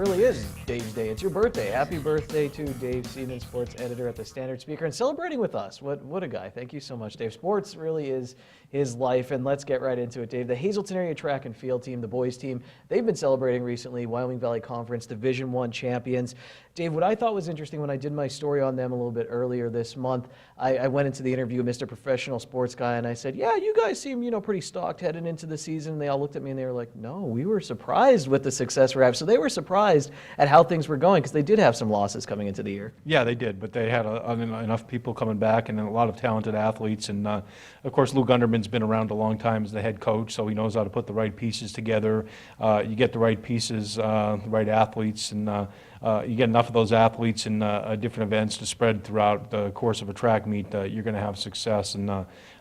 really is Dave's Day. It's your birthday. Happy birthday to Dave Seaman, sports editor at the Standard Speaker, and celebrating with us. What a guy. Thank you so much, Dave. Sports really is his life, and let's get right into it, Dave. The Hazelton area track and field team, the boys team, they've been celebrating recently, Wyoming Valley Conference Division I champions. Dave, what I thought was interesting when I did my story on them a little bit earlier this month, I went into the interview with Mr. Professional Sports Guy, and I said, yeah, you guys seem, pretty stocked heading into the season. And they all looked at me and they were like, no, we were surprised with the success we're having. So they were surprised at how things were going because they did have some losses coming into the year. Yeah, they did, but they had enough people coming back and a lot of talented athletes. And, of course, Lou Gunderman's been around a long time as the head coach, so he knows how to put the right pieces together. You get the right pieces, the right athletes, and you get enough of those athletes in different events to spread throughout the course of a track meet, you're going to have success. And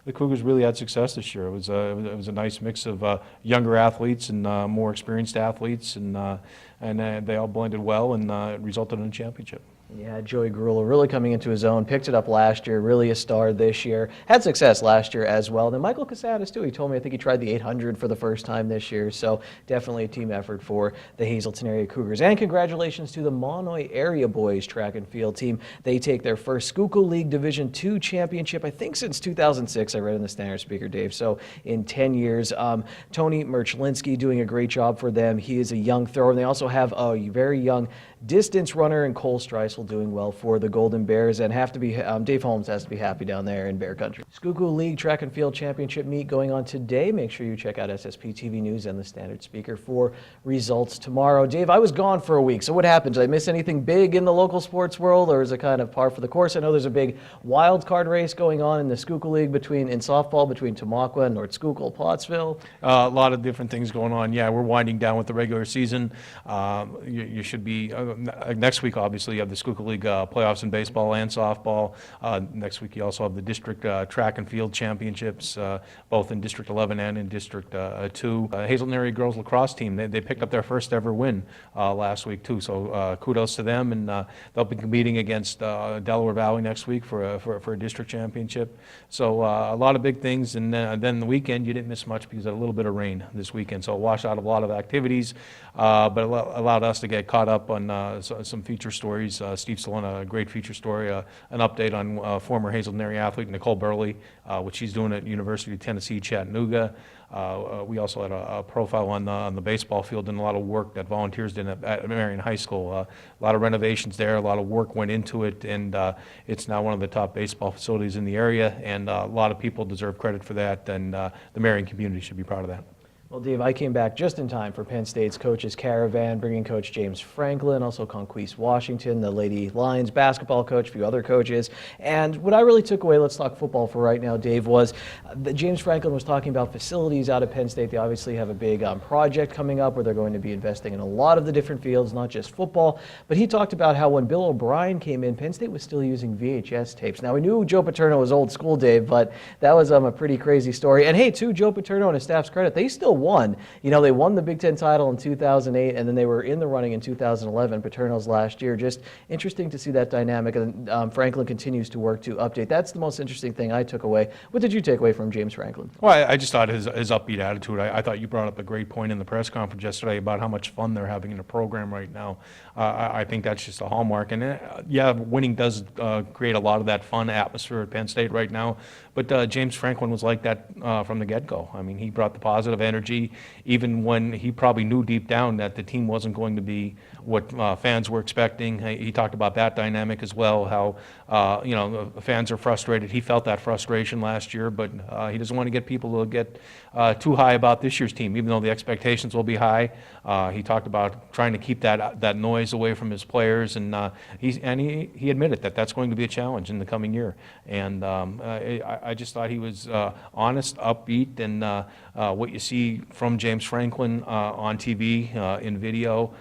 the Cougars really had success this year. It was a nice mix of younger athletes and more experienced athletes, and they all blended well, and it resulted in a championship. Yeah, Joey Grula really coming into his own, picked it up last year, really a star this year, had success last year as well. Then Michael Casadas too, he told me I think he tried the 800 for the first time this year, so definitely a team effort for the Hazelton area Cougars. And congratulations to the Monoy area boys track and field team. They take their first Schuylkill League Division II championship, I think since 2006, I read in the Standard Speaker, Dave, so in 10 years. Tony Merchlinsky doing a great job for them. He is a young thrower, and they also have a very young distance runner and Cole Streisel doing well for the Golden Bears, and have to be Dave Holmes has to be happy down there in Bear Country. Schuylkill League Track and Field Championship meet going on today. Make sure you check out SSPTV News and the Standard Speaker for results tomorrow. Dave, I was gone for a week, so what happened? Did I miss anything big in the local sports world, or is it kind of par for the course? I know there's a big wild card race going on in the Schuylkill League in softball between Tamaqua and North Schuylkill, Pottsville. A lot of different things going on. Yeah, we're winding down with the regular season. You should be next week. Obviously, you have the Schuylkill League playoffs in baseball and softball. Next week, you also have the district track and field championships, both in District 11 and in District 2. Hazelton area girls lacrosse team, they picked up their first ever win last week too. So kudos to them, and they'll be competing against Delaware Valley next week for a district championship. So a lot of big things, and then the weekend you didn't miss much because of a little bit of rain this weekend. So it washed out a lot of activities, but it allowed us to get caught up on some feature stories. Steve Stallone, a great feature story, an update on former Hazelton area athlete Nicole Burley, which she's doing at University of Tennessee, Chattanooga. We also had a profile on the baseball field, and a lot of work that volunteers did at Marion High School. A lot of renovations there, a lot of work went into it, and it's now one of the top baseball facilities in the area, and a lot of people deserve credit for that, and the Marion community should be proud of that. Well, Dave, I came back just in time for Penn State's Coaches Caravan, bringing Coach James Franklin, also Conquise Washington, the Lady Lions basketball coach, a few other coaches. And what I really took away, let's talk football for right now, Dave, was that James Franklin was talking about facilities out at Penn State. They obviously have a big project coming up where they're going to be investing in a lot of the different fields, not just football. But he talked about how when Bill O'Brien came in, Penn State was still using VHS tapes. Now, we knew Joe Paterno was old school, Dave, but that was a pretty crazy story. And hey, to Joe Paterno and his staff's credit, they still won. They won the Big Ten title in 2008, and then they were in the running in 2011, Paterno's last year. Just interesting to see that dynamic, and Franklin continues to work to update. That's the most interesting thing I took away. What did you take away from James Franklin? Well, I just thought his upbeat attitude. I thought you brought up a great point in the press conference yesterday about how much fun they're having in the program right now. I think that's just a hallmark. And yeah, winning does create a lot of that fun atmosphere at Penn State right now. But James Franklin was like that from the get-go. I mean, he brought the positive energy, even when he probably knew deep down that the team wasn't going to be what fans were expecting. He talked about that dynamic as well, how the fans are frustrated. He felt that frustration last year, but he doesn't want to get people to get too high about this year's team, even though the expectations will be high. He talked about trying to keep that noise away from his players, and he admitted that that's going to be a challenge in the coming year. And I just thought he was honest, upbeat, and what you see from James Franklin on TV, in video,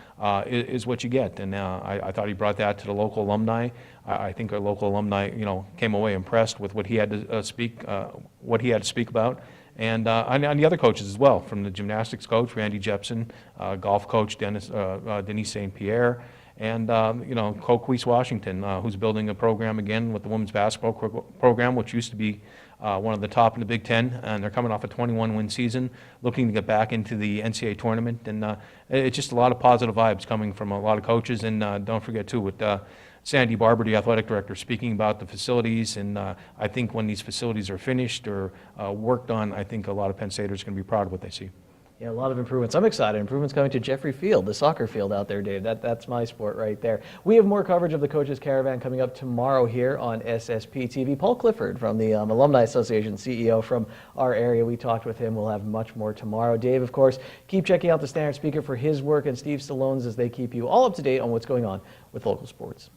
is what you get. And I thought he brought that to the local alumni. I think our local alumni, came away impressed with what he had to speak about. And on the other coaches as well, from the gymnastics coach, Randy Jepson, golf coach, Denise St. Pierre, And, Coquise Washington, who's building a program again with the women's basketball program, which used to be one of the top in the Big Ten, and they're coming off a 21-win season, looking to get back into the NCAA tournament. And it's just a lot of positive vibes coming from a lot of coaches. And don't forget, too, with Sandy Barber, the athletic director, speaking about the facilities. And I think when these facilities are finished or worked on, I think a lot of Penn Staters are going to be proud of what they see. Yeah, a lot of improvements. I'm excited. Improvements coming to Jeffrey Field, the soccer field out there, Dave. That's my sport right there. We have more coverage of the Coaches Caravan coming up tomorrow here on SSPTV. Paul Clifford from the Alumni Association, CEO from our area. We talked with him. We'll have much more tomorrow. Dave, of course, keep checking out the Standard Speaker for his work and Steve Stallone's as they keep you all up to date on what's going on with local sports.